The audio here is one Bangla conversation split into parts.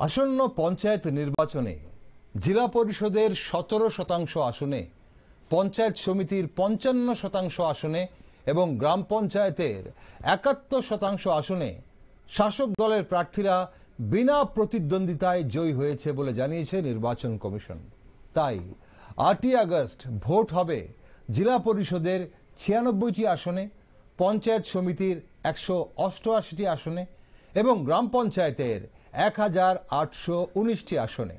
আসন্ন পঞ্চায়েত নির্বাচনে জেলা পরিষদের 17% আসনে, পঞ্চায়েত সমিতির 55% আসনে এবং গ্রাম পঞ্চায়েতের 71% আসনে শাসক দলের প্রার্থীরা বিনা প্রতিদ্বন্দ্বিতায় জয়ী হয়েছে বলে জানিয়েছে নির্বাচন কমিশন। তাই 8ই আগস্ট ভোট হবে জেলা পরিষদের 96টি আসনে, পঞ্চায়েত সমিতির 188টি আসনে এবং গ্রাম পঞ্চায়েতের 1819টি আসনে।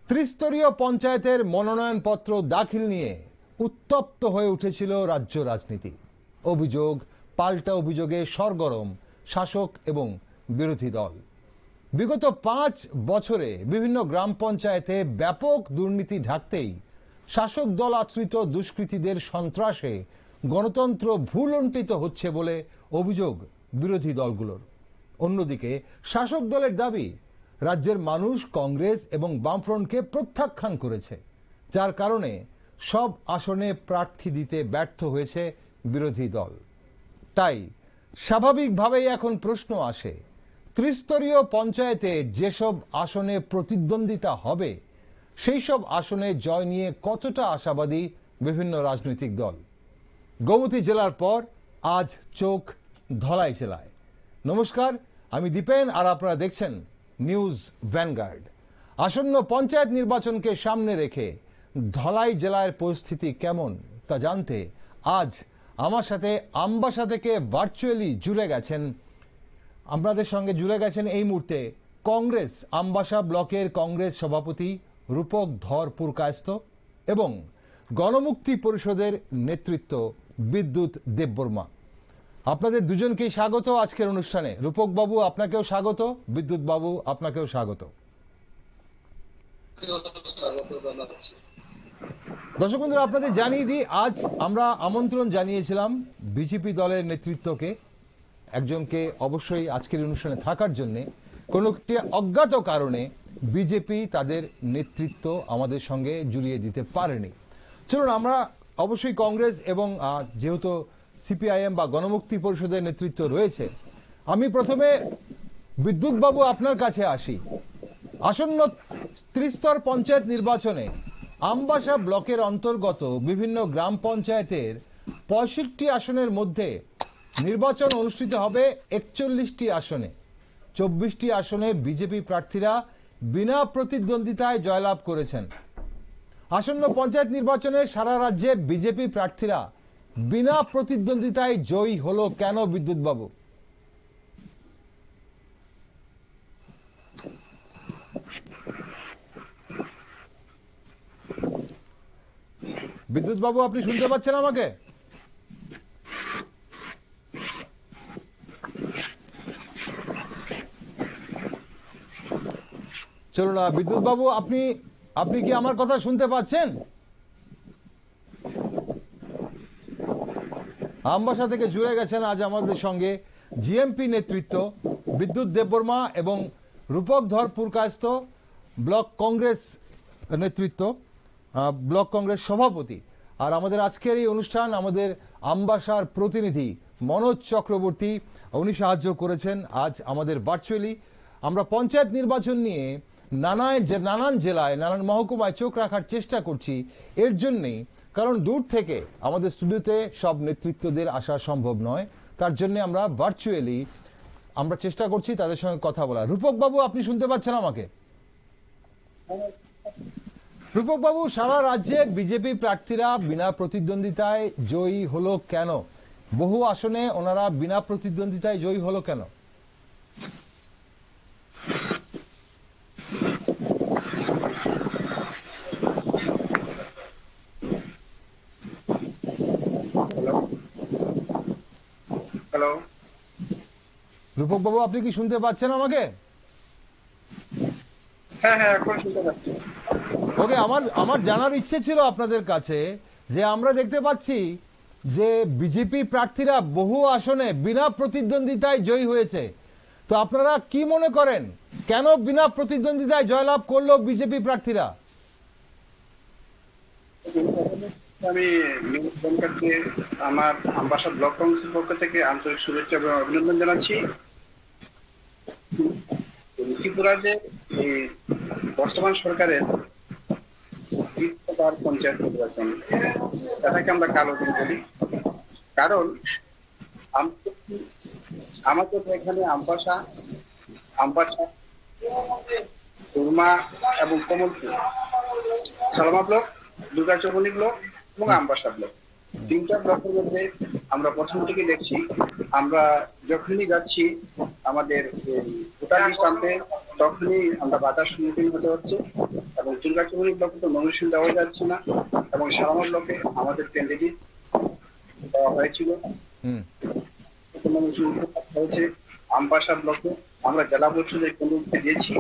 ত্রিস্তরীয় পঞ্চায়েতের মনোনয়নপত্র দাখিল নিয়ে উত্তপ্ত হয়ে উঠেছিল রাজ্য রাজনীতি। অভিযোগ পাল্টা অভিযোগে সরগরম শাসক এবং বিরোধী দল। বিগত 5 বছরে বিভিন্ন গ্রাম পঞ্চায়েতে ব্যাপক দুর্নীতি ঢাকতেই শাসক দল আশ্রিত দুষ্কৃতীদের সন্ত্রাসে গণতন্ত্র ভুলুণ্ঠিত হচ্ছে বলে অভিযোগ বিরোধী দলগুলোর। অন্যদিকে শাসক দলের দাবি রাজ্যের মানুষ কংগ্রেস এবং বামফ্রন্টকে প্রত্যাখ্যান করেছে, যার কারণে সব আসনে প্রার্থী দিতে ব্যর্থ হয়েছে বিরোধী দল। তাই স্বাভাবিকভাবেই এখন প্রশ্ন আসে, ত্রিস্তরীয় পঞ্চায়েতে যেসব আসনে প্রতিদ্বন্দ্বিতা হবে সেই সব আসনে জয় নিয়ে কতটা আশাবাদী বিভিন্ন রাজনৈতিক দল। গোমতী জেলার পর আজ চোখ ধলাই জেলায়। নমস্কার, আমি দীপেন আর আপনারা দেখছেন নিউজ ভ্যানগার্ড। আসন্ন পঞ্চায়েত নির্বাচনকে সামনে রেখে ধলাই জেলার পরিস্থিতি কেমন তা জানতে আজ আমার সাথে আমবাসা থেকে ভার্চুয়ালি আপনাদের সঙ্গে জুড়ে গেছেন এই মুহূর্তে কংগ্রেস আমবাসা ব্লকের কংগ্রেস সভাপতি রূপক ধর পুরকায়স্থ এবং গণমুক্তি পরিষদের নেতৃত্ব বিদ্যুৎ দেববর্মা। আপনাদের দুজনকেই স্বাগত আজকের অনুষ্ঠানে। রূপক বাবু আপনাকেও স্বাগত, বিদ্যুৎ বাবু আপনাকেও স্বাগত। দর্শক বন্ধুরা, আপনাদের জানিয়ে দিই, আজ আমরা আমন্ত্রণ জানিয়েছিলাম বিজেপি দলের নেতৃত্বকে, একজনকে অবশ্যই আজকের অনুষ্ঠানে থাকার জন্য। কোনো একটি অজ্ঞাত কারণে বিজেপি তাদের নেতৃত্ব আমাদের সঙ্গে জুড়িয়ে দিতে পারেনি। চলুন আমরা অবশ্যই কংগ্রেস এবং যেহেতু সিপিআইএম বা গণমুক্তি পরিষদের নেতৃত্ব রয়েছে, আমি প্রথমে বিদ্যুৎ বাবু আপনার কাছে আসি। আসন্ন ত্রিস্তর পঞ্চায়েত নির্বাচনে আমবাসা ব্লকের অন্তর্গত বিভিন্ন গ্রাম পঞ্চায়েতের 65টি আসনের মধ্যে নির্বাচন অনুষ্ঠিত হবে 41টি আসনে। 24টি আসনে বিজেপি প্রার্থীরা বিনা প্রতিদ্বন্দ্বিতায় জয়লাভ করেছেন। আসন্ন পঞ্চায়েত নির্বাচনে সারা রাজ্যে বিজেপি প্রার্থীরা বিনা প্রতিদ্বন্দ্বিতায় জয়ী হলো কেন বিদ্যুৎ বাবু? বিদ্যুৎ বাবু আপনি শুনতে পাচ্ছেন আমাকে? চলো না বিদ্যুৎ বাবু, আপনি কি আমার কথা শুনতে পাচ্ছেন? আমবাসা থেকে জুড়ে গেছেন আজ আমাদের সঙ্গে জিএমপি নেতৃত্ব বিদ্যুৎ দেববর্মা এবং রূপক ধর পুরকায়স্থ ব্লক কংগ্রেস নেতৃত্ব, ব্লক কংগ্রেস সভাপতি। আর আমাদের আজকের এই অনুষ্ঠান আমাদের আমবাসার প্রতিনিধি মনোজ চক্রবর্তী, উনি সাহায্য করেছেন আজ আমাদের ভার্চুয়ালি। আমরা পঞ্চায়েত নির্বাচন নিয়ে নানান জেলায় নানান মহকুমায় চোখ রাখার চেষ্টা করছি, এর জন্যেই কারণ দূর থেকে আমাদের স্টুডিওতে সব নেতৃত্বদের আসা সম্ভব নয়, তার জন্য আমরা ভার্চুয়ালি চেষ্টা করছি তাদের সঙ্গে কথা বলা। রূপক বাবু আপনি শুনতে পাচ্ছেন আমাকে? রূপক বাবু, সারা রাজ্যে বিজেপি প্রার্থীরা বিনা প্রতিদ্বন্দ্বিতায় জয়ী হলো কেন? বহু আসনে ওনারা বিনা প্রতিদ্বন্দ্বিতায় জয়ী হলো কেন? হ্যালো রূপক বাবু আপনি কি শুনতে পাচ্ছেন আমাকে? হ্যাঁ হ্যাঁ, এখন শুনতে পাচ্ছি। ওকে, আমার জানার ইচ্ছে ছিল আপনাদের কাছে যে আমরা দেখতে পাচ্ছি যে বিজেপি প্রার্থীরা বহু আসনে বিনা প্রতিদ্বন্দ্বিতায় জয়ী হয়েছে, তো আপনারা কি মনে করেন কেন বিনা প্রতিদ্বন্দ্বিতায় জয়লাভ করলো বিজেপি প্রার্থীরা? আমি আমার আমবাসা ব্লক কংগ্রেসের পক্ষ থেকে আন্তরিক শুভেচ্ছা এবং অভিনন্দন জানাচ্ছি। ত্রিপুরা যে এই বর্তমান সরকারের তৃতীয়বার পঞ্চায়েত নির্বাচন, এটাকে আমরা কালো দিন বলি। কারণ আমাদের এখানে আমবাসা, সুরমা এবং কমলপুর, সালমা ব্লক, দুর্গাচৌমনি ব্লক এবং আমবাসা ব্লক, তিনটা ব্লকের মধ্যে আমরা প্রথম থেকে দেখছি, আমরা যখনই যাচ্ছি আমাদের ভোটার লিস্ট আনতে, তখনই আমরা বাধার সম্মুখীন হতে হচ্ছে। এবং দুর্গাচৌমনি ব্লকে তো নমিনেশন দেওয়া যাচ্ছে না, এবং সালমা ব্লকে আমাদের ক্যান্ডিডেট দেওয়া হয়েছিল, হয়েছে। আমবাসা ব্লকে আমরা জেলা পরিষদের কেন্দ্রকে দিয়েছি,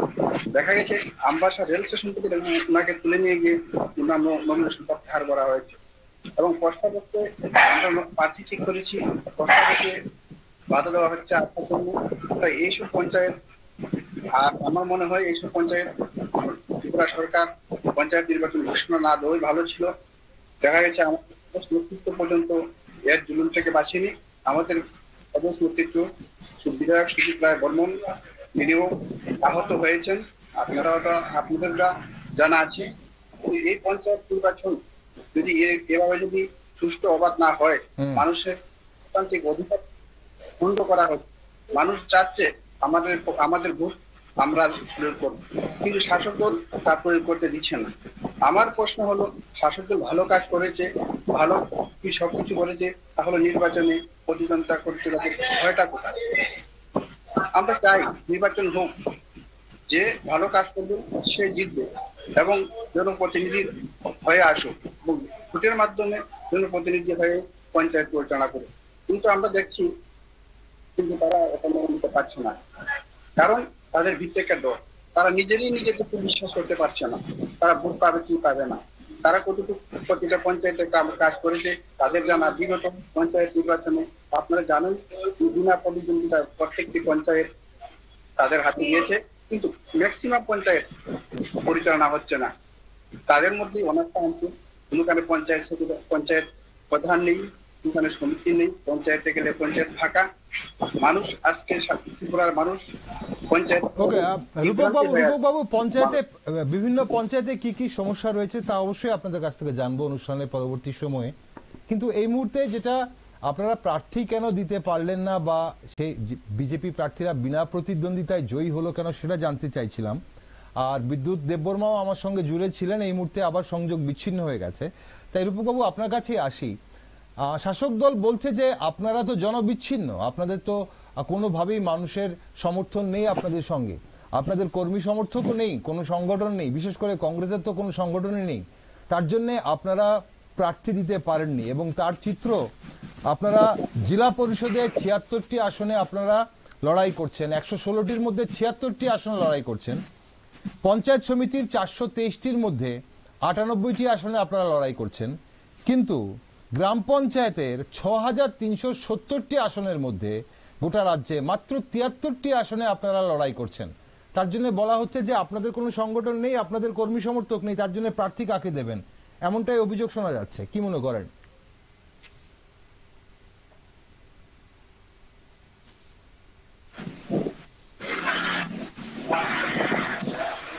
দেখা গেছে আমবাসা রেল স্টেশন থেকে ওনাকে তুলে নিয়ে গিয়ে ওনার নমিনেশন প্রত্যাহার করা হয়েছে। এবং পোস্টা বক্সে আমরা প্রার্থী ঠিক করেছি, পোস্টা বক্সে বাধা দেওয়া হচ্ছে আসার জন্য। তাই এইসব পঞ্চায়েত, আর আমার মনে হয় এইসব পঞ্চায়েত ত্রিপুরা সরকার পঞ্চায়েত নির্বাচন ঘোষণা না দেওয়াই ভালো ছিল। দেখা গেছে আমাদের নেতৃত্ব পর্যন্ত এর জুলুম থেকে বাঁচিনি। আমাদের প্রদেশ নেতৃত্ব বিধায়ক সুজিত রায় বর্মন তিনিও আহত হয়েছেন, আপনাদের জানা আছে। এই পঞ্চায়েত নির্বাচন যদি এভাবে যদি সুষ্ঠু অবাধ না হয়, মানুষের গণতান্ত্রিক অধিকার খণ্ড করা হচ্ছে। মানুষ চাচ্ছে আমাদের ভোট আমরা প্রয়োগ করব, কিন্তু শাসক দল তা প্রয়োগ করতে দিচ্ছে না। আমার প্রশ্ন হলো, শাসক দল ভালো কাজ করেছে, ভালো কি সবকিছু করেছে, তাহলে নির্বাচনে প্রতিদ্বন্দ্বিতা করতে তাদের ভয়টা কোথায়? আমরা চাই নির্বাচন হোক, যে ভালো কাজ করবে সে জিতবে এবং জনপ্রতিনিধি হয়ে আসুক, এবং ভোটের মাধ্যমে জনপ্রতিনিধি হয়ে পঞ্চায়েত পরিচালনা করুক। কিন্তু আমরা দেখছি কিন্তু তারা এখন নিতে পারছে না, কারণ তাদের ভিত্তিকে ডর। তারা নিজেকে বিশ্বাস করতে পারছে না, তারা ভোট পাবে কি পাবে না। তারা কতটুকু প্রতিটা পঞ্চায়েতে কাজ করেছে তাদের জানা। বিগত পঞ্চায়েত নির্বাচনে আপনারা জানেন বিনা প্রতিদ্বন্দ্বিতা প্রত্যেকটি পঞ্চায়েত তাদের হাতে গিয়েছে, কিন্তু ম্যাক্সিমাম পঞ্চায়েত পরিচালনা হচ্ছে না। তাদের মধ্যে অনেকটা অংশ কোনখানে পঞ্চায়েত প্রধান নেই, কোনখানে সমিতি নেই, পঞ্চায়েতে গেলে পঞ্চায়েত ফাঁকা। মানুষ আজকে ত্রিপুরার মানুষ পঞ্চায়েত। ওকে, রূপক বাবু, পঞ্চায়েতে বিভিন্ন পঞ্চায়েতে কি কি সমস্যা রয়েছে তা অবশ্যই আপনাদের কাছ থেকে জানবো অনুষ্ঠানের পরবর্তী সময়ে। কিন্তু এই মুহূর্তে যেটা আপনারা প্রার্থী কেন দিতে পারলেন না, বা সেই বিজেপি প্রার্থীরা বিনা প্রতিদ্বন্দ্বিতায় জয়ী হলো কেন, সেটা জানতে চাইছিলাম। আর বিদ্যুৎ দেববর্মাও আমার সঙ্গে জুড়ে ছিলেন, এই মুহূর্তে আবার সংযোগ বিচ্ছিন্ন হয়ে গেছে। তাই রূপকবাবু আপনার কাছেই আসি। শাসক দল বলছে যে আপনারা তো জনবিচ্ছিন্ন, আপনাদের তো কোনোভাবেই মানুষের সমর্থন নেই আপনাদের সঙ্গে, আপনাদের কর্মী সমর্থকও নেই, কোনো সংগঠন নেই, বিশেষ করে কংগ্রেসের তো কোনো সংগঠনই নেই। তার জন্য আপনারা প্রার্থী দিতে পারেননি, এবং তার চিত্র আপনারা জেলা পরিষদে ৭৬টি আসনে আপনারা লড়াই করছেন, ১১৬টির মধ্যে ৭৬টি আসনে লড়াই করছেন। পঞ্চায়েত সমিতির ৪২৩টির মধ্যে ৯৮টি আসনে আপনারা লড়াই করছেন, কিন্তু গ্রাম পঞ্চায়েতের ৬৩৭০টি আসনের মধ্যে গোটা রাজ্যে মাত্র ৭৩টি আসনে আপনারা লড়াই করছেন। তার জন্য বলা হচ্ছে যে আপনাদের কোনো সংগঠন নেই, আপনাদের কর্মী সমর্থক নেই, তার জন্য প্রার্থী কাকে দেবেন, এমনটাই অভিযোগ শোনা যাচ্ছে। কি মনে করেন?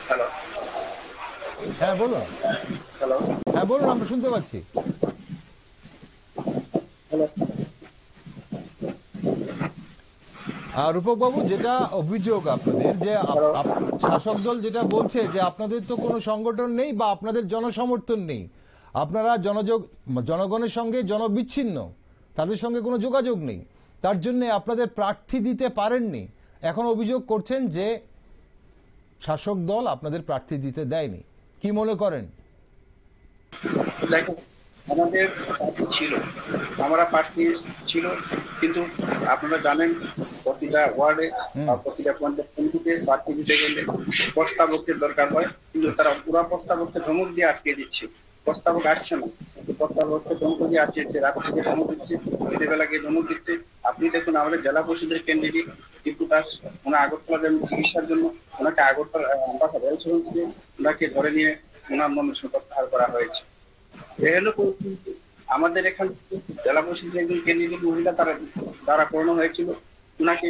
হ্যালো, হ্যাঁ বলুন। হ্যালো, হ্যাঁ বলুন, আমরা শুনতে পাচ্ছি। হ্যালো। রূপক বাবু, যেটা অভিযোগ আপনাদের, যে শাসক দল যেটা বলছে যে আপনাদের তো কোনো সংগঠন নেই বা আপনাদের জনসমর্থন নেই, আপনারা জনগণের সঙ্গে জনবিচ্ছিন্ন, তাদের সঙ্গে কোনো যোগাযোগ নেই, তার জন্য আপনাদের প্রার্থী দিতে পারেননি। এখন অভিযোগ করছেন যে শাসক দল আপনাদের প্রার্থী দিতে দেয়নি। কি মনে করেন? দেখো, আমাদের প্রার্থী ছিল, আমরা প্রার্থী ছিল, কিন্তু আপনারা জানেন প্রতিটা ওয়ার্ডে বা প্রতিটা পঞ্চায়েত সমিতিতে প্রার্থী দিতে গেলে প্রস্তাবকের দরকার হয়, কিন্তু তারা পুরা প্রস্তাবককে ধমক দিয়ে আটকে দিচ্ছে। প্রস্তাবক আসছে না, প্রস্তাবককে ধমক দিয়ে আটকেছে, রাত থেকে ধমক দিচ্ছে, বিকেলবেলা গিয়ে ধমক দিচ্ছে। আপনি দেখুন আমাদের জেলা পরিষদের ক্যান্ডিডেট দীপু দাস, ওনার আগরতলা যাবেন চিকিৎসার জন্য, ওনাকে আগরতলা আমবাসা রেল স্টেশন থেকে ওনাকে ধরে নিয়ে ওনার নমিনেশন প্রত্যাহার করা হয়েছে। আমাদের এখান জেলা পরিষদের একজন ক্যান্ডিডেট মহিলা দ্বারা করানো হয়েছিল, ওনাকে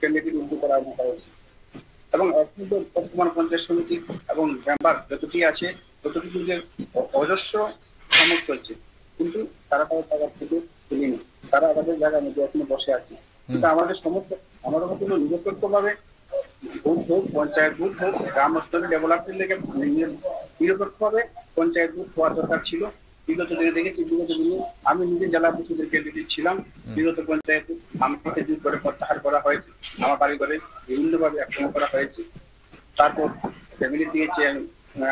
ক্যান্ডিডেট উল্টো করা হয়েছে। এবং এখন যে বর্তমান পঞ্চায়েত সমিতি এবং মেম্বার যতটি আছে ততটি কিন্তু অজস্র সমক চলছে, কিন্তু তারা তাদের জায়গা থেকে তুলেনি, তারা আমাদের জায়গার মধ্যে এখনো বসে আছে। কিন্তু আমাদের সমস্ত আমাদের মতো নিরপেক্ষ ভাবে বুথ হোক, পঞ্চায়েত বুথ হোক, গ্রাম স্তরে ডেভেলপমেন্ট লেগে নিরপেক্ষ ভাবে পঞ্চায়েত বুথ হওয়ার দরকার ছিল। বিগত দিনে দেখেছি, বিগত দিনে আমি নিজে জেলা পরিষদের ক্যান্ডিডেট ছিলাম, বিগত পঞ্চায়েতে আমাকে দূর করে প্রত্যাহার করা হয়েছে, আমার বাড়ি করে বিভিন্ন ভাবে আক্রমণ করা হয়েছে। তারপর ফ্যামিলি দিয়েছে,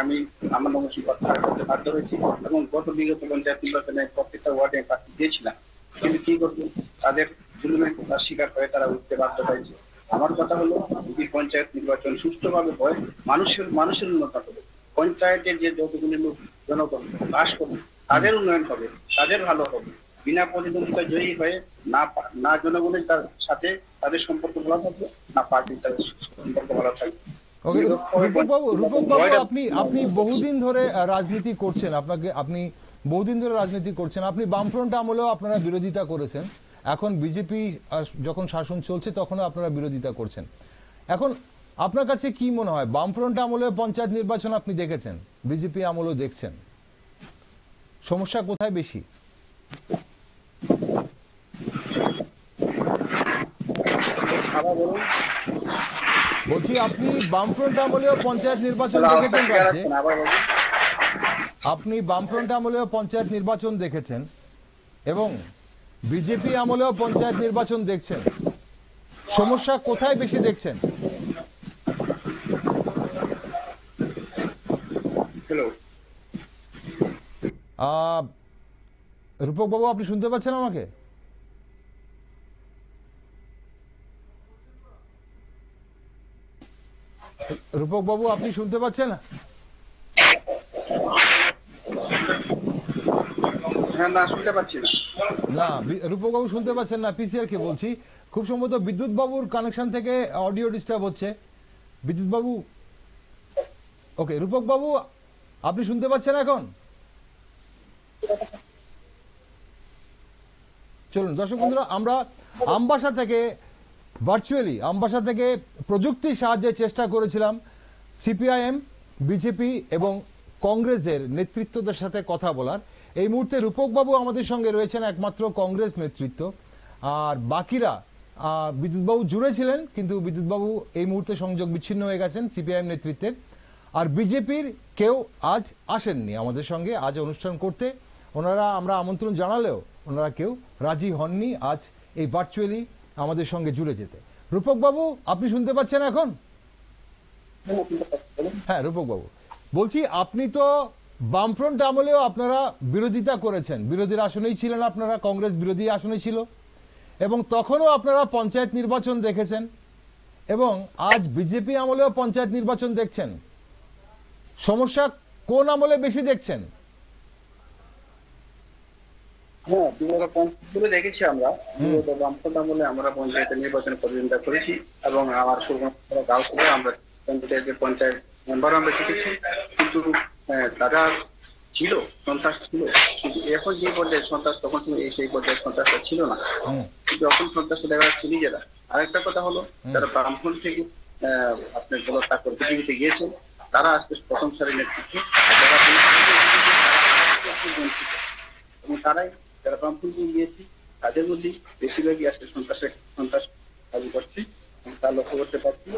আমি আমার নমস্কার প্রত্যাহার করতে বাধ্য হয়েছি এবং গত বিগত পঞ্চায়েত নির্বাচনে প্রত্যেকটা ওয়ার্ডে প্রার্থী দিয়েছিলাম, কিন্তু কি করবো, তাদের জুলুমের শিকার হয়ে তারা উঠতে বাধ্য হয়েছে। আমার কথা হলো, যদি পঞ্চায়েত নির্বাচন সুষ্ঠুভাবে হয়, মানুষের উন্নতি হবে, পঞ্চায়েতের যে যতগুলি লোক জনগণ বাস করবে তাদের উন্নয়ন হবে, তাদের ভালো হবে। বিনা প্রতিদ্বন্দ্বিতা জয়ী হয়ে না জনগণের তার সাথে তাদের সম্পর্ক ভালো থাকবে, না পার্টির তাদের সম্পর্ক ভালো থাকবে। রূপক বাবু, আপনি বহুদিন ধরে রাজনীতি করছেন, আপনি বহুদিন ধরে রাজনীতি করছেন, আপনি বামফ্রন্ট আমলেও আপনারা বিরোধিতা করেছেন, এখন বিজেপি যখন শাসন চলছে তখনও আপনারা বিরোধিতা করছেন। এখন আপনার কাছে কি মনে হয়, বামফ্রন্ট আমলে পঞ্চায়েত নির্বাচন আপনি দেখেছেন, বিজেপি আমলেও দেখছেন, সমস্যা কোথায় বেশি? বলছি, আপনি বামফ্রন্ট আমলেও পঞ্চায়েত নির্বাচন দেখেছেন রাজ্যে, আপনি বামফ্রন্ট আমলেও পঞ্চায়েত নির্বাচন দেখেছেন এবং বিজেপি আমলেও পঞ্চায়েত নির্বাচন দেখছেন, সমস্যা কোথায় বেশি দেখছেন? রূপক বাবু, আপনি শুনতে পাচ্ছেন আমাকে? রূপক বাবু, আপনি শুনতে পাচ্ছেন? না, শুনতে পাচ্ছি না, রূপক বাবু শুনতে পাচ্ছেন না, পিসিআর কে বলছি। খুব সম্ভবত বিদ্যুৎ বাবুর কানেকশন থেকে অডিও ডিস্টার্ব হচ্ছে। বিদ্যুৎ বাবু, ওকে, রূপক বাবু আপনি শুনতে পাচ্ছেন এখন? চলুন দর্শক বন্ধুরা, আমরা আমবাসা থেকে ভার্চুয়ালি আমবাসা থেকে প্রযুক্তির সাহায্যে চেষ্টা করেছিলাম সিপিআইএম, বিজেপি এবং কংগ্রেসের নেতৃত্বদের সাথে কথা বলার। এই মুহূর্তে রূপক বাবু আমাদের সঙ্গে রয়েছেন, একমাত্র কংগ্রেস নেতৃত্ব, আর বাকিরা বিদ্যুৎবাবু জুড়ে ছিলেন, কিন্তু বিদ্যুৎবাবু এই মুহূর্তে সংযোগ বিচ্ছিন্ন হয়ে গেছেন সিপিআইএম নেতৃত্বের। আর বিজেপির কেউ আজ আসেননি আমাদের সঙ্গে আজ অনুষ্ঠান করতে, ওনারা আমরা আমন্ত্রণ জানালেও ওনারা কেউ রাজি হননি আজ এই ভার্চুয়ালি আমাদের সঙ্গে জুড়ে যেতে। রূপক বাবু, আপনি শুনতে পাচ্ছেন এখন? হ্যাঁ রূপক বাবু, বলছি আপনি তো বামফ্রন্ট আমলেও আপনারা বিরোধিতা করেছেন, বিরোধীর আসনেই ছিলেন আপনারা, কংগ্রেস বিরোধী আসনে ছিল, এবং তখনও আপনারা পঞ্চায়েত নির্বাচন দেখেছেন, এবং আজ বিজেপি আমলেও পঞ্চায়েত নির্বাচন দেখছেন, সমস্যা কোন আমলে বেশি দেখছেন? হ্যাঁ, বিগত পঞ্চায়েত দেখেছি আমরা, বিগত বামফ্রন্ট আমলে আমরা পঞ্চায়েতের নির্বাচন প্রতিদ্বন্দ্বিতা করেছি এবং আমার গাঁও থেকে আমরা পঞ্চায়েত মেম্বার আমরা জিতেছি, কিন্তু তারা ছিল সন্ত্রাস ছিল, কিন্তু এখন যে পর্যায়ে সন্ত্রাস, তখন সেই পর্যায়ে সন্ত্রাসটা ছিল না, যখন সন্ত্রাসটা দেখা যাচ্ছে নিজেরা। আরেকটা কথা হলো, যারা বামফ্রন্ট থেকে আপনার চাকর পৃথিবীতে গিয়েছেন, তারা আজকে প্রথম সারির নেতৃত্বে, এবং তারাই যারা বামফ্রন্ট গিয়েছে তাদের মধ্যেই বেশিরভাগই আজকে সন্ত্রাস কাজ করছে, তা লক্ষ্য করতে পারছি।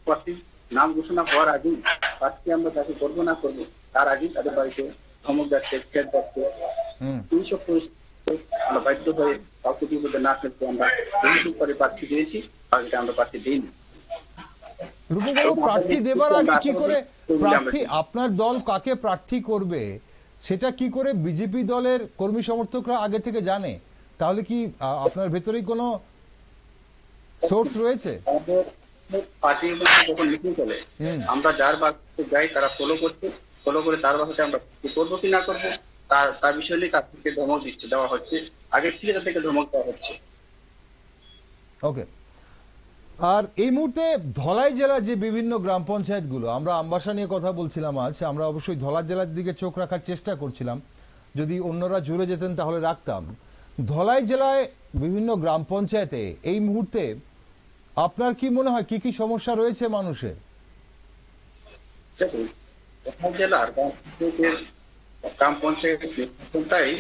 প্রার্থী নাম ঘোষণা হওয়ার আগেই প্রার্থী আমরা যাকে করবো না করবো তার আগেই তাদের বাড়িতে ধমক যাচ্ছে, ফের যাচ্ছে, এইসব পরিস্থিতি আমরা বাধ্য হয়ে কাউকে বিপদে না ফেলতে আমরা করে প্রার্থী দিয়েছি, বাকিটা আমরা প্রার্থী দিইনি। প্রার্থী দেবার আগে কি করে আপনার দল কাকে প্রার্থী করবে সেটা কি করে বিজেপি দলের কর্মী সমর্থকরা আগে থেকে জানে? তাহলে কি আপনার ভেতরেই কোনো সোর্স রয়েছে? পার্টি যখন মিটিং চলে, আমরা যার বাসাতে যাই তারা ফলো করে তার বাসাতে আমরা করবো কি না করবো তার বিষয় নিয়ে তার থেকে ধমক দেওয়া হচ্ছে, আগে থেকে তাদেরকে ধমক দেওয়া হচ্ছে। ওকে, আর এই মুহূর্তে ধলাই জেলার যে বিভিন্ন গ্রাম পঞ্চায়েত গুলো, আমরা আমবাসা নিয়ে কথা বলছিলাম আজ, আমরা অবশ্যই ধলাই জেলার দিকে চোখ রাখার চেষ্টা করছিলাম, যদি অন্যরা জুড়ে যেতেন তাহলে রাখতাম। ধলাই জেলায় বিভিন্ন গ্রাম পঞ্চায়েতে এই মুহূর্তে আপনার কি মনে হয় কি কি সমস্যা রয়েছে মানুষের? দেখুন, কোথাও জেলার বা পঞ্চায়েতের গ্রাম পঞ্চায়েত নির্বাচনটাই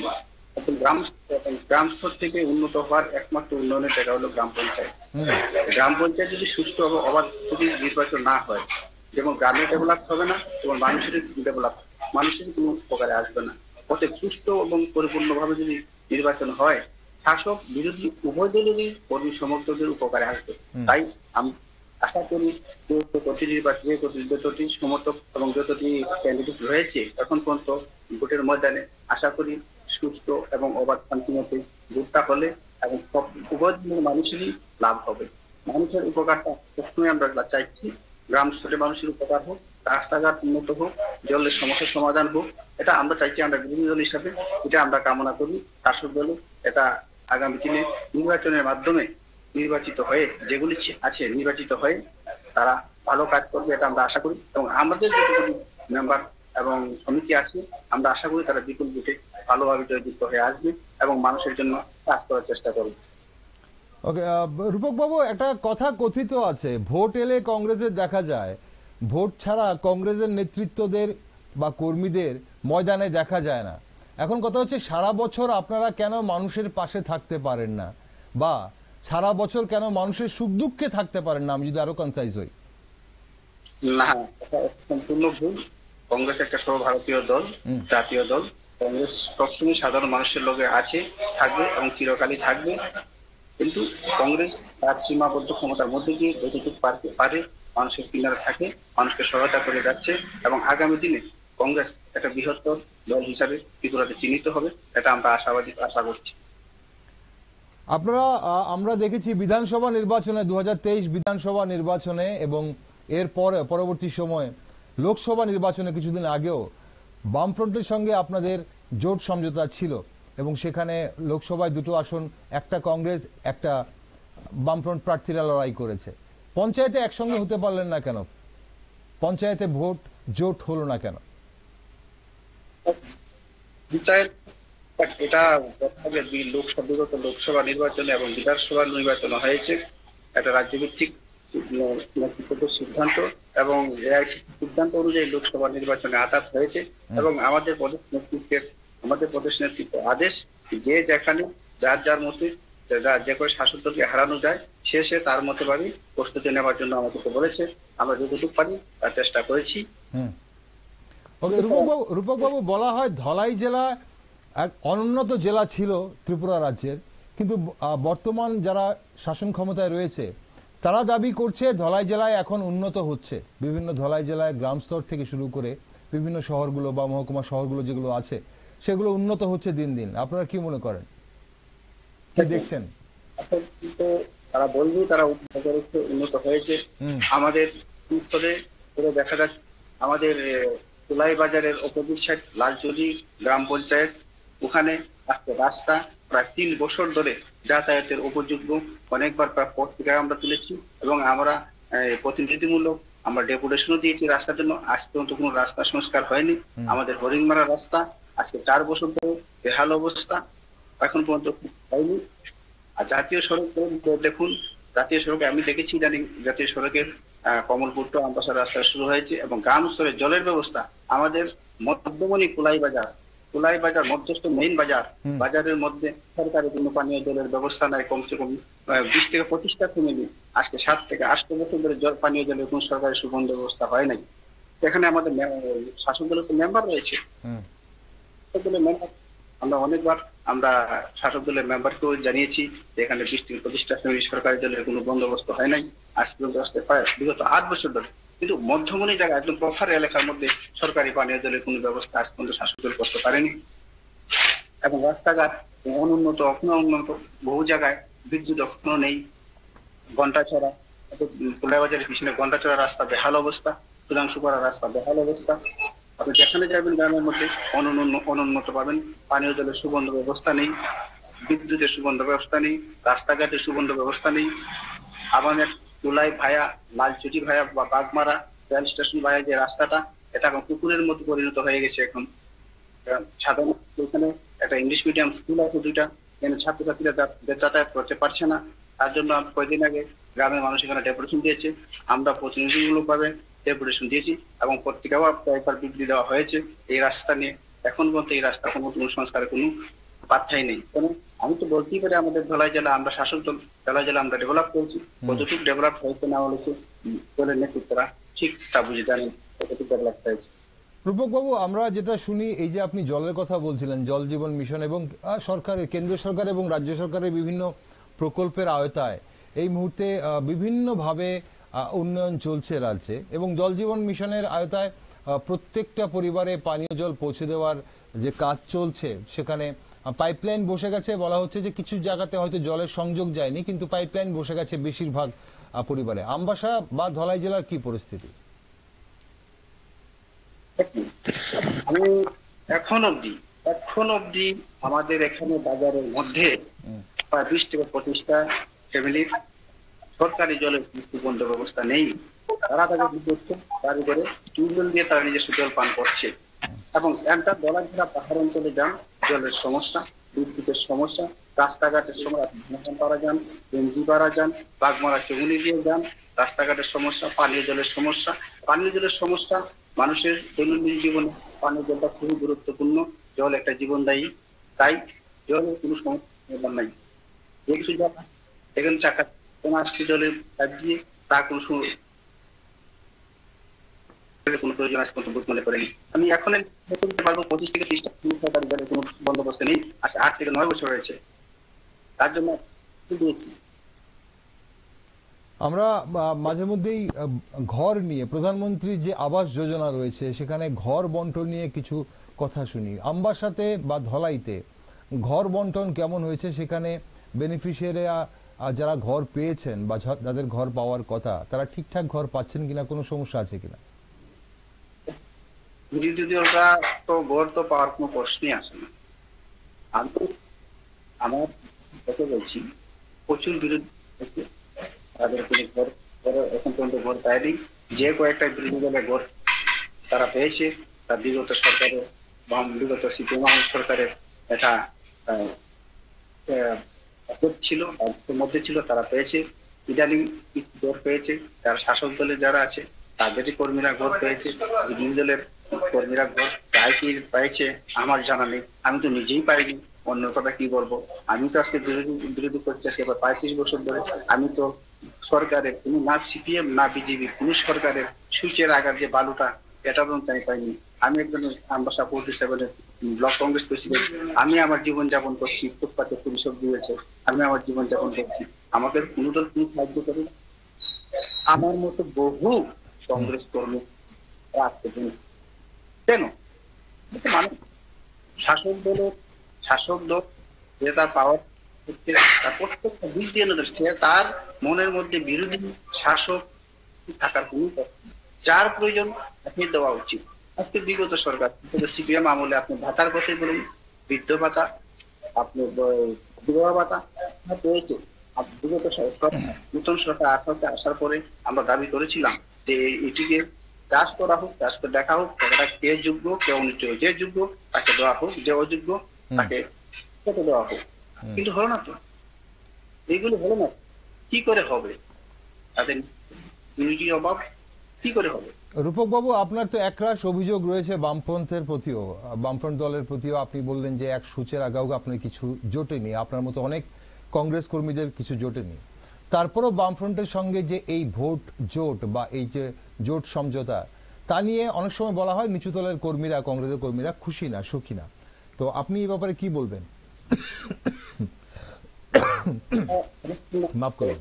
একদম গ্রাম স্তর থেকে উন্নত হওয়ার একমাত্র উন্নয়নের জায়গা হলো গ্রাম পঞ্চায়েত। হুম গ্রাম পঞ্চায়েত যদি সুষ্ঠু এবং অবাধ যদি নির্বাচন না হয়, যেমন গ্রামে ডেভেলপ হবে না এবং মানুষের কোনো উপকারে আসবে না। অতএব সুষ্ঠু এবং পরিপূর্ণভাবে যদি নির্বাচন হয়, শাসক বিরোধী উভয় দলেরই কর্মী সমর্থকদের উপকারে আসবে। হুম তাই আমি আশা করি যতটি সমর্থক এবং যতটি ক্যান্ডিডেট রয়েছে এখন পর্যন্ত ভোটের ময়দানে, আশা করি সুস্থ এবং অবাধ শান্তিমতে ভোটটা হলে এবং সব উভয় ধর্মের মানুষেরই লাভ হবে। মানুষের উপকারটা সবসময় আমরা চাইছি, গ্রাম স্তরে মানুষের উপকার হোক, রাস্তাঘাট উন্নত হোক, জলের সমস্যার সমাধান হোক, এটা আমরা চাইছি। আমরা বিরোধী দল হিসাবে এটা আমরা কামনা করি। শাসক দল এটা আগামী দিনে নির্বাচনের মাধ্যমে নির্বাচিত হয়ে যেগুলি আছে নির্বাচিত হয়ে তারা ভালো কাজ করবে, এটা আমরা আশা করি। এবং আমাদের যতগুলি মেম্বার এবং সমিতি আছে, আমরা আশা করি তারা বিপুল ভোটে ভালোভাবে জয়যুক্ত হয়ে আসবে এবং মানুষের জন্য কাজ করার চেষ্টা করবে। ওকে, রূপক বাবু, একটা কথা কথিত আছে, ভোট এলে কংগ্রেসের দেখা যায়, ভোট ছাড়া কংগ্রেসের নেতৃত্বদের বা কর্মীদের ময়দানে দেখা যায় না। এখন কথা হচ্ছে, সারা বছর আপনারা কেন মানুষের পাশে থাকতে পারেন না, বা সারা বছর কেন মানুষের সুখ দুঃখে থাকতে পারেন না? আমি যদি আরো কনসাইজ হই। না, এটা সম্পূর্ণ ভুল। কংগ্রেস একটা সর্বভারতীয় দল, জাতীয় দল। কংগ্রেস সবসময় সাধারণ মানুষের লগে আছে, থাকবে এবং চিরকালই থাকবে। কিন্তু কংগ্রেস তার সীমাবদ্ধ ক্ষমতার মধ্যে দিয়ে যতটুকু পারে মানুষের কিনারে থাকে, মানুষকে সহায়তা করে যাচ্ছে এবং আগামী দিনে কংগ্রেস একটা বৃহত্তর দল হিসাবে ত্রিপুরাতে চিহ্নিত হবে, এটা আমরা আশা করছি। আপনারা, আমরা দেখেছি বিধানসভা নির্বাচনে, 2023 বিধানসভা নির্বাচনে এবং এর পরে পরবর্তী সময়ে লোকসভা নির্বাচনে কিছুদিন আগেও বামফ্রন্টের সঙ্গে আপনাদের জোট সমঝোতা ছিল এবং সেখানে লোকসভায় দুটো আসন, একটা কংগ্রেস একটা বামফ্রন্ট প্রার্থীরা লড়াই করেছে। পঞ্চায়েতে একসঙ্গে হতে পারলেন না কেন? পঞ্চায়েতে ভোট জোট হলো না কেন? পঞ্চায়েত এটা বিগত লোকসভা নির্বাচনে এবং বিধানসভা নির্বাচনে হয়েছে একটা রাজ্যভিত্তিক নেতৃত্বের সিদ্ধান্ত এবং এআইসি সিদ্ধান্ত অনুযায়ী লোকসভা নির্বাচনে আঘাত হয়েছে এবং আমাদের প্রদেশ নেতৃত্ব আদেশ, যে যেখানে যার যার মতে যে করে শাসক দলকে হারানো যায় সে তার মতে ভাবে প্রস্তুতি নেওয়ার জন্য আমাদেরকে বলেছে। আমরা যতটুকু পারি তার চেষ্টা করেছি। রূপক বাবু, বলা হয় ধলাই জেলা এক অনুন্নত জেলা ছিল ত্রিপুরা রাজ্যের, কিন্তু বর্তমান যারা শাসন ক্ষমতায় রয়েছে তারা দাবি করছে ধলাই জেলায় এখন উন্নত হচ্ছে। বিভিন্ন ধলাই জেলায় গ্রাম স্তর থেকে শুরু করে বিভিন্ন শহরগুলো বা মহকুমা শহরগুলো যেগুলো আছে সেগুলো উন্নত হচ্ছে দিন দিন। আপনারা কি মনে করেন, কি দেখছেন? তারা বলবে তারা উন্নত হয়েছে। আমাদের উত্তরে দেখা যাচ্ছে আমাদের তুলাই বাজারের অপোজিট সাইড লালচুরি গ্রাম পঞ্চায়েত, ওখানে রাস্তা প্রায় 3 বছর ধরে যাতায়াতের উপযোগ্য, অনেকবার পত্রিকায় আমরা তুলেছি এবং আমরা প্রতিনিধিমূলক আমরা ডেপুটেশনও দিয়েছি রাস্তার জন্য। আজ পর্যন্ত কোনো রাস্তা সংস্কার হয়নি। আমাদের হরিণমারা রাস্তা আজকে 4 বছর ধরে বেহাল অবস্থা, এখন পর্যন্ত হয়নি। আর জাতীয় সড়ক দেখুন, জাতীয় সড়কে আমি দেখেছি, জানি জাতীয় সড়কের কমলপুর টু আমবাসা রাস্তা শুরু হয়েছে এবং গ্রাম স্তরে জলের ব্যবস্থা। আমাদের মধ্যমণি কুলাই বাজার মধ্যস্থ মেইন বাজারের মধ্যে সরকারি কোনো পানীয় জলের ব্যবস্থা নাই। কমসে কম 20 থেকে 25টা ফ্যামিলি আজকে 7 থেকে 8 বছর ধরে পানীয় জলের কোন সরকারি সুবন্ধ ব্যবস্থা হয় নাই। এখানে আমাদের শাসক দলের তো মেম্বার রয়েছে, আমরা অনেকবার আমরা শাসক দলের মেম্বারকেও জানিয়েছি যে এখানে 20 থেকে 25টা ফ্যামিলি সরকারি জলের কোনো বন্দোবস্ত হয় নাই আজ পর্যন্ত, আসতে প্রায় বিগত 8 বছর ধরে। কিন্তু মধ্যমণি জায়গা একদম প্রফার এলাকার মধ্যে সরকারি পানীয় জলের কোনো ব্যবস্থা আজ পর্যন্ত শাসক দল করতে পারেনি। এবং রাস্তাঘাট অনুন্নত, এখনো উন্নত, বহু জায়গায় বিদ্যুৎ এখনো নেই, ঘন্টা ছড়া বাজারের পিছনে ঘন্টা ছড়া রাস্তা বেহাল অবস্থা, সুধাংশুপাড়া রাস্তা বেহাল অবস্থা। আপনি যেখানে যাবেন গ্রামের মধ্যে অনুন্নত পাবেন, পানীয় জলের সুবন্ধ ব্যবস্থা নেই, বিদ্যুতের সুবন্ধ ব্যবস্থা নেই, রাস্তাঘাটের সুবন্ধ ব্যবস্থা নেই। আমাদের তুলাই ভায়া, লালচুটি ভায়া বা বাগমারা রেল স্টেশন ভায়া যে রাস্তাটা, এটা এখন পুকুরের মতো পরিণত হয়ে গেছে। এখন সাধারণত এখানে একটা ইংলিশ মিডিয়াম স্কুল আছে 2টা, এখানে ছাত্রছাত্রীরা যাতায়াত করতে পারছে না। তার জন্য কয়েকদিন আগে গ্রামের মানুষ এখানে ডেপুটেশন দিয়েছে, আমরা প্রতিনিধিগুলো পাবে ডেপুটেশন দিয়েছি, এবং পত্রিকাও একবার বিবৃতি দেওয়া হয়েছে এই রাস্তা নিয়ে। এখন পর্যন্ত এই রাস্তা কোনো সংস্কারের কোনো পাত্তাই নেই। কারণ আমি তো বলতেই পারি আমাদের ধলাই জেলা, আমরা শাসক দল, ধলাই জেলা আমরা ডেভেলপ করেছি, কতটুকু ডেভেলপ হয়েছে না হয়েছে দলের নেতৃত্বরা ঠিক তা বুঝে জানেন কতটুকু ডেভেলপ হয়েছে। রূপক বাবু, আমরা যেটা শুনি, এই যে আপনি জলের কথা বলছিলেন, জল জীবন মিশন এবং সরকারের, কেন্দ্র সরকার এবং রাজ্য সরকারের বিভিন্ন প্রকল্পের আওতায় এই মুহূর্তে বিভিন্নভাবে উন্নয়ন চলছে রাজ্যে, এবং জল জীবন মিশনের আওতায় প্রত্যেকটা পরিবারে পানীয় জল পৌঁছে দেওয়ার যে কাজ চলছে, সেখানে পাইপলাইন বসে গেছে। বলা হচ্ছে যে কিছু জায়গাতে হয়তো জলের সংযোগ যায়নি, কিন্তু পাইপলাইন বসে গেছে বেশিরভাগ পরিবারে। আমবাসা বা ধলাই জেলার কি পরিস্থিতি? আমি এখন অব্দি আমাদের এখানে বাজারের মধ্যে প্রায় 20 থেকে 25টা ফ্যামিলির সরকারি জলের বন্ধ ব্যবস্থা নেই। তারা তাদের কি করছে, তার উপরে টিউবওয়েল দিয়ে তারা নিজস্ব জল পান করছে। এবং একটা দলাঝাড়া পাহাড় অঞ্চলে যান, জলের সমস্যা, বিদ্যুতের সমস্যা, রাস্তাঘাটের সমস্যা, পাড়া যান, গেঞ্জি পাড়া যান, বাগমারা চৌমুনি দিয়ে যান, রাস্তাঘাটের সমস্যা, পানীয় জলের সমস্যা। পানীয় জলের সমস্যা মানুষের দৈনন্দিন জীবনে পানীয় জলটা খুবই গুরুত্বপূর্ণ। জল একটা জীবনদায়ী, তাই জলের কোনো সমস্যা নাই। যে কিছু জল এখানে চাকা আসছে জলের পাইপ দিয়ে, তা কোনো কোনো প্রয়োজন আছে কোনো মনে করেনি। আমি এখন বলতে পারবো 25 থেকে 30টা সরকারি দলের কোনো বন্দোবস্ত নেই, আজকে 8 থেকে 9 বছর হয়েছে। তার জন্য দিয়েছি আমরা মাঝে মধ্যেই ঘর নিয়ে, প্রধানমন্ত্রীর যে আবাস যোজনা রয়েছে সেখানে ঘর বন্টন নিয়ে কিছু কথা শুনি। আমবাসাতে বা ধলাইতে ঘর বন্টন কেমন হয়েছে? সেখানে বেনিফিশিয়ারিরা যারা ঘর পেয়েছেন বা যাদের ঘর পাওয়ার কথা, তারা ঠিকঠাক ঘর পাচ্ছেন কিনা, কোনো সমস্যা আছে কিনা? বিরোধী দলরা তো ঘর তো পাওয়ার কোনো প্রশ্নই আসে না। আমি আমার কথা বলছি, প্রচুর বিরোধী আছে, তাদের কোনো ঘর এখন পর্যন্ত ঘর পায়নি। যে কয়েকটা বিরোধী দলের ঘর তারা পেয়েছে, তা বিগত সরকারের বিগত সিপিএম সরকারের একটা ছিল, তাদের মধ্যে ছিল, তারা পেয়েছে। ইদানিং ঘর পেয়েছে, যারা শাসক দলের যারা আছে তাদেরই কর্মীরা ঘর পেয়েছে। বিরোধী দলের কর্মীরা ঘর প্রায় কি পেয়েছে আমার জানা নেই, আমি তো নিজেই পাইনি। অন্য কথা কি বলবো, আমি তো আজকে বিরোধী করছি আজকে 35 বছর ধরে। আমি তো সরকারের কোনো, না সিপিএম না বিজেপি, কোন সরকারের সুইচের আগার যে বালুটা, এটা পর্যন্ত আমি পাইনি। আমি একজন আমবাসা 47-এর ব্লক কংগ্রেস প্রেসিডেন্ট। আমি আমার জীবন যাপন করছি, ফুটপাতে পরিষদ দিয়েছে, আমি আমার জীবন যাপন করছি। আমাদের কোনো দল কোনো সাহায্য করে না। আমার মতো বহু কংগ্রেস কর্মী রাখতে দিন কেন? মানুষ শাসক দল যে তার পাওয়ার তার প্রত্যেকটা দিক দিয়ে নজর, সে তার মনের মধ্যে বিরোধী শাসক থাকার কোনো কথা নেই। যার প্রয়োজন তাকে দেওয়া উচিত। আজকে বিগত সরকার সিপিএম আমলে আপনি ভাতার কথাই বলুন, বৃদ্ধ ভাতা, আপনি বিধবা ভাতা পেয়েছে। বিগত সরকার, নতুন সরকার আঠারোতে আসার পরে আমরা দাবি করেছিলাম যে এটিকে চাষ করা হোক, চাষ করে দেখা হোক টাকাটা কে যোগ্য কে অনুযোগ্য, যে যোগ্য তাকে দেওয়া হোক, যে অযোগ্য তাকে কেটে দেওয়া হোক। কিন্তু হলো না তো, এইগুলো হলো না। কি করে হবে? তাদের ইউনিটি অভাব, কি করে হবে? রূপক বাবু, আপনার তো একরাশ অভিযোগ রয়েছে বামপন্থের প্রতিও, বামফ্রন্ট দলের প্রতিও। আপনি বললেন যে এক সূচের আগাও আপনার কিছু জোটেনি, আপনার মতো অনেক কংগ্রেস কর্মীদের কিছু জোটেনি। তারপরও বামফ্রন্টের সঙ্গে যে এই ভোট জোট বা এই যে জোট সমঝোতা, তা নিয়ে অনেক সময় বলা হয় নিচু দলের কর্মীরা, কংগ্রেসের কর্মীরা খুশি না, সুখী না। তো আপনি এই ব্যাপারে কি বলবেন? মাফ করুন।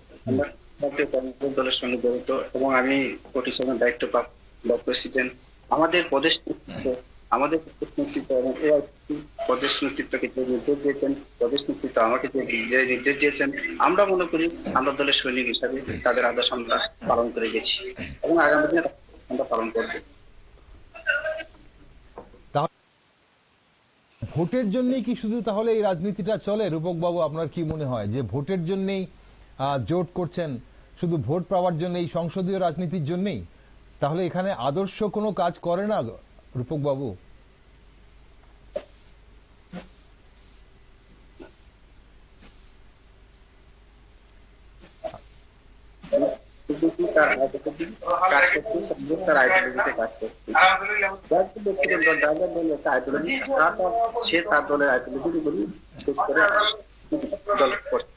কংগ্রেস দলের সঙ্গে জড়িত এবং আমি 47 দায়িত্ব ব্লক প্রেসিডেন্ট। আমাদের প্রদেশ নেতৃত্ব, আমাদের নেতৃত্ব এবং প্রদেশ নেতৃত্বকে যে নির্দেশ দিয়েছেন, প্রদেশ নেতৃত্ব আমাকে যে নির্দেশ দিয়েছেন, আমরা মনে করি আমরা দলের সৈনিক হিসাবে তাদের আদেশ আমরা পালন করে গেছি এবং আগামী দিনে আমরা পালন করবো। ভোটের জন্যই কি শুধু তাহলে এই রাজনীতিটা চলে? রূপক বাবু, আপনার কি মনে হয় যে ভোটের জন্যই জোট করছেন, শুধু ভোট পাওয়ার জন্য, এই সংসদীয় রাজনীতির জন্যই? তাহলে এখানে আদর্শ কোনো কাজ করে না রূপক বাবু? কাজ করছে, তার আইডিওলজিতে কাজ করছে। যাদের দল একটা আইডিওলজি, সে তার দলের আইডিওলজির উপরই শেষ করে দল করছে।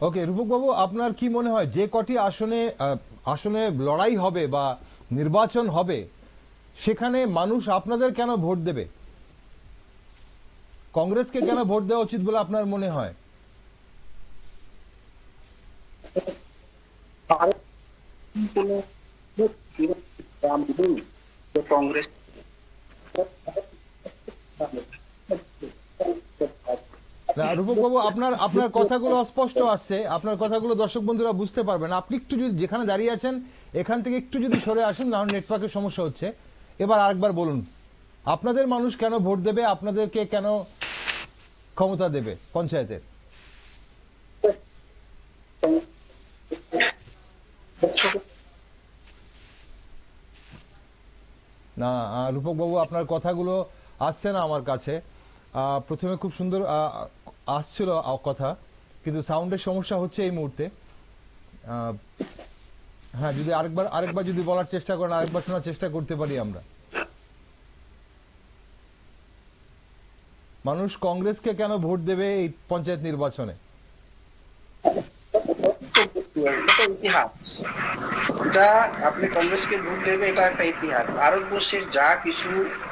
ওকে, রূপক বাবু, আপনার কি মনে হয় যে কটি আসনে লড়াই হবে বা নির্বাচন হবে সেখানে মানুষ আপনাদের কেন ভোট দেবে? কংগ্রেসকে কেন ভোট দেওয়া উচিত বলে আপনার মনে হয়? কংগ্রেস না রূপক বাবু, আপনার কথাগুলো অস্পষ্ট আসছে, আপনার কথাগুলো দর্শক বন্ধুরা বুঝতে পারবেন। আপনি একটু যদি যেখানে দাঁড়িয়ে আছেন এখান থেকে একটু যদি সরে আসুন, না নেটওয়ার্কের সমস্যা হচ্ছে। এবার আরেকবার বলুন, আপনাদের মানুষ কেন ভোট দেবে, আপনাদেরকে কেন ক্ষমতা দেবে পঞ্চায়েতের? না রূপক বাবু, আপনার কথাগুলো আসছে না আমার কাছে। প্রথমে খুব সুন্দর আসছিল কথা, কিন্তু সাউন্ডের সমস্যা হচ্ছে এই মুহূর্তে। হ্যাঁ, যদি আরেকবার যদি বলার চেষ্টা করেন, আরেকবার শোনার চেষ্টা করতে পারি আমরা। মানুষ কংগ্রেসকে কেন ভোট দেবে এই পঞ্চায়েত নির্বাচনে? ইতিহাস, এটা আপনি কংগ্রেসকে ভোট দেবে, এটা একটা ইতিহাস। ভারতবর্ষের যা কিছু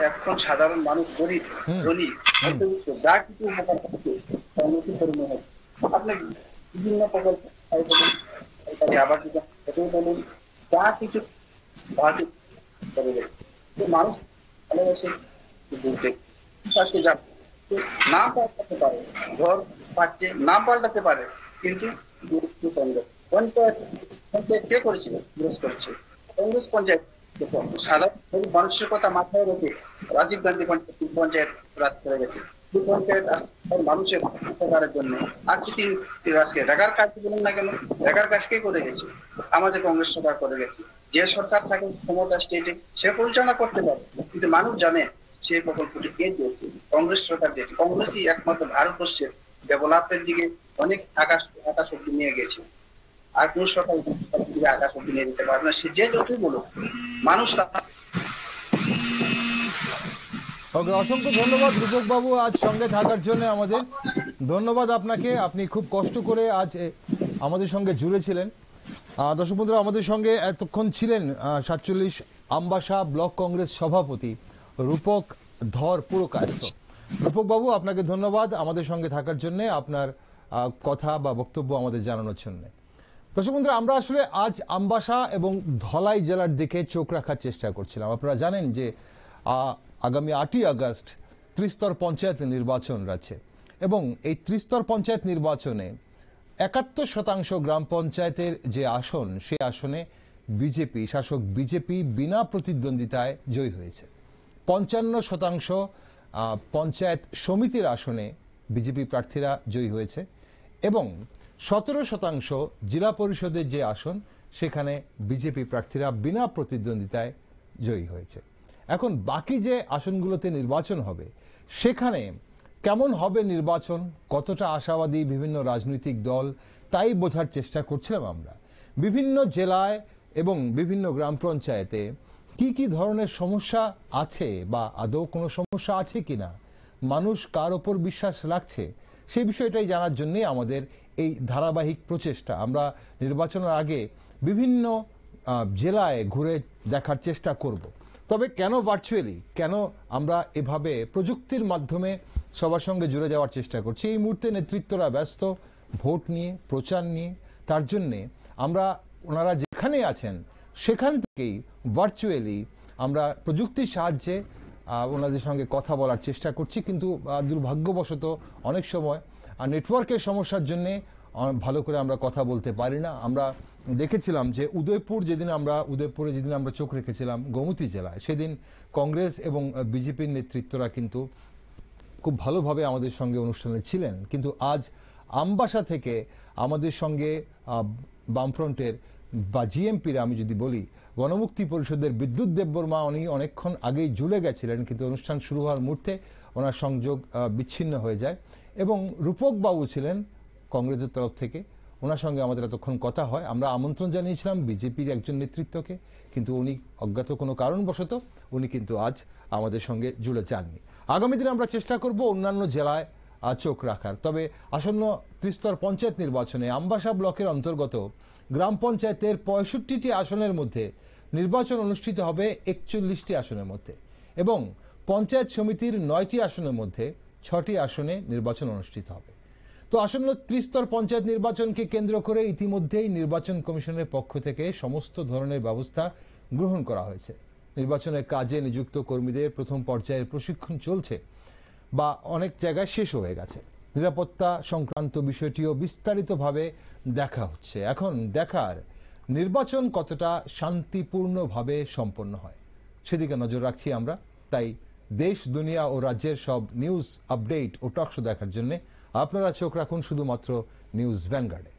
এখন সাধারণ মানুষ গরিব ধনী যা কিছু উপকার করছে কংগ্রেসই পরিণত হচ্ছে। আপনি বিভিন্ন প্রকল্প আবার বলুন, যা কিছু মানুষ ভালোবাসে ভোট দেবে। যা না পাল্টাতে পারে, ঘর পাচ্ছে না পাল্টাতে পারে, কিন্তু পঞ্চায়েত কে করেছিল? কংগ্রেস করেছে। কংগ্রেস পঞ্চায়েত সাধারণ মানুষের কথা মাথায় রেখে রাজীব গান্ধী পঞ্চায়েত রাজ করে গেছে। পঞ্চায়েত মানুষের উপকারের জন্য। আর কি রাজকে ঢাকার কাজ বলুন না কেন, ঢাকার কাজ কে করে গেছে? আমাদের কংগ্রেস সরকার করে গেছে। যে সরকার থাকে ক্ষমতা স্টেটে, সে পরিচালনা করতে পারে, কিন্তু মানুষ জানে সেই প্রকল্পটি কে দিয়েছে? কংগ্রেস সরকার দিয়েছে। কংগ্রেসই একমাত্র ভারতবর্ষের ডেভেলপের দিকে অনেক আকাশ অব্দি নিয়ে গেছে। আর কোন সরকার দিকে আকাশ অব্দি নিয়ে যেতে পারবে না, সে যে যতই বলুক, মানুষ। ওকে, অসংখ্য ধন্যবাদ রূপক বাবু আজ সঙ্গে থাকার জন্য আমাদের। ধন্যবাদ আপনাকে, আপনি খুব কষ্ট করে আজ আমাদের সঙ্গে জুড়েছিলেন। দর্শক বন্ধুরা, আমাদের সঙ্গে এতক্ষণ ছিলেন 47 আমবাসা ব্লক কংগ্রেস সভাপতি রূপক ধর পুরকায়স্থ। রূপক বাবু, আপনাকে ধন্যবাদ আমাদের সঙ্গে থাকার জন্য, আপনার কথা বা বক্তব্য আমাদের জানানোর জন্য। দর্শক বন্ধুরা, আমরা আসলে আজ আমবাসা এবং ধলাই জেলার দিকে চোখ রাখার চেষ্টা করছিলাম। আপনারা জানেন যে আগামী 8ই আগস্ট ত্রিস্তর পঞ্চায়েত নির্বাচন আছে, এবং এই ত্রিস্তর পঞ্চায়েত নির্বাচনে 71% গ্রাম পঞ্চায়েতের যে আসন, সেই আসনে বিজেপি, শাসক বিজেপি বিনা প্রতিদ্বন্দ্বিতায় জয়ী হয়েছে। 55% পঞ্চায়েত সমিতির আসনে বিজেপি প্রার্থীরা জয়ী হয়েছে, এবং 17% জেলা পরিষদের যে আসন, সেখানে বিজেপি প্রার্থীরা বিনা প্রতিদ্বন্দ্বিতায় জয়ী হয়েছে। এখন বাকি যে আসনগুলোতে নির্বাচন হবে, সেখানে কেমন হবে নির্বাচন, কতটা আশাবাদী বিভিন্ন রাজনৈতিক দল, তাই বোঝার চেষ্টা করছিলাম আমরা। বিভিন্ন জেলায় এবং বিভিন্ন গ্রাম পঞ্চায়েতে কি কি ধরনের সমস্যা আছে, বা আদৌ কোনো সমস্যা আছে কিনা, মানুষ কার ওপর বিশ্বাস রাখছে, সেই বিষয়টাই জানার জন্যই আমাদের এই ধারাবাহিক প্রচেষ্টা। আমরা নির্বাচনের আগে বিভিন্ন জেলায় ঘুরে দেখার চেষ্টা করব। তবে কেন ভার্চুয়ালি, কেন আমরা এভাবে প্রযুক্তির মাধ্যমে সবার সঙ্গে জুড়ে যাওয়ার চেষ্টা করছি? এই মুহূর্তে নেতৃত্বরা ব্যস্ত ভোট নিয়ে, প্রচার নিয়ে। তার জন্যে আমরা ওনারা যেখানে আছেন সেখান থেকেই ভার্চুয়ালি আমরা প্রযুক্তির সাহায্যে ওনাদের সঙ্গে কথা বলার চেষ্টা করছি। কিন্তু দুর্ভাগ্যবশত অনেক সময় নেটওয়ার্কের সমস্যার জন্যে ভালো করে আমরা কথা বলতে পারি না। আমরা দেখেছিলাম যে উদয়পুরে যেদিন আমরা চোখ রেখেছিলাম গোমতী জেলায়, সেদিন কংগ্রেস এবং বিজেপির নেতৃত্বরা কিন্তু খুব ভালোভাবে আমাদের সঙ্গে অনুষ্ঠানে ছিলেন। কিন্তু আজ আমবাসা থেকে আমাদের সঙ্গে বামফ্রন্টের বা জিএমপির, আমি যদি বলি গণমুক্তি পরিষদের বিদ্যুৎ দেববর্মা, উনি অনেকক্ষণ আগেই জুড়ে গেছিলেন, কিন্তু অনুষ্ঠান শুরু হওয়ার মুহূর্তে ওনার সংযোগ বিচ্ছিন্ন হয়ে যায়। এবং রূপক বাবু ছিলেন কংগ্রেসের তরফ থেকে, ওনার সঙ্গে আমাদের এতক্ষণ কথা হয়। আমরা আমন্ত্রণ জানিয়েছিলাম বিজেপির একজন নেতৃত্বকে, কিন্তু উনি অজ্ঞাত কোনো কারণবশত উনি কিন্তু আজ আমাদের সঙ্গে জুড়ে যাননি। আগামী দিনে আমরা চেষ্টা করব অন্যান্য জেলায় চোখ রাখার। তবে আসন্ন ত্রিস্তর পঞ্চায়েত নির্বাচনে আমবাসা ব্লকের অন্তর্গত গ্রাম পঞ্চায়েতের 65টি আসনের মধ্যে নির্বাচন অনুষ্ঠিত হবে 41টি আসনের মধ্যে, এবং পঞ্চায়েত সমিতির 9টি আসনের মধ্যে 6টি আসনে নির্বাচন অনুষ্ঠিত হবে। তো আসন্ন ত্রিস্তর পঞ্চায়েত নির্বাচনকে কেন্দ্র করে ইতিমধ্যেই নির্বাচন কমিশনের পক্ষ থেকে সমস্ত ধরনের ব্যবস্থা গ্রহণ করা হয়েছে। নির্বাচনের কাজে নিযুক্ত কর্মীদের প্রথম পর্যায়ের প্রশিক্ষণ চলছে বা অনেক জায়গায় শেষ হয়ে গেছে। নিরাপত্তা সংক্রান্ত বিষয়টিও বিস্তারিতভাবে দেখা হচ্ছে। এখন দেখার নির্বাচন কতটা শান্তিপূর্ণভাবে সম্পন্ন হয়, সেদিকে নজর রাখছি আমরা। তাই দেশ, দুনিয়া ও রাজ্যের সব নিউজ আপডেট ও টকশো দেখার জন্য আপনারা চোখ রাখুন শুধুমাত্র নিউজ ভ্যানগার্ডে।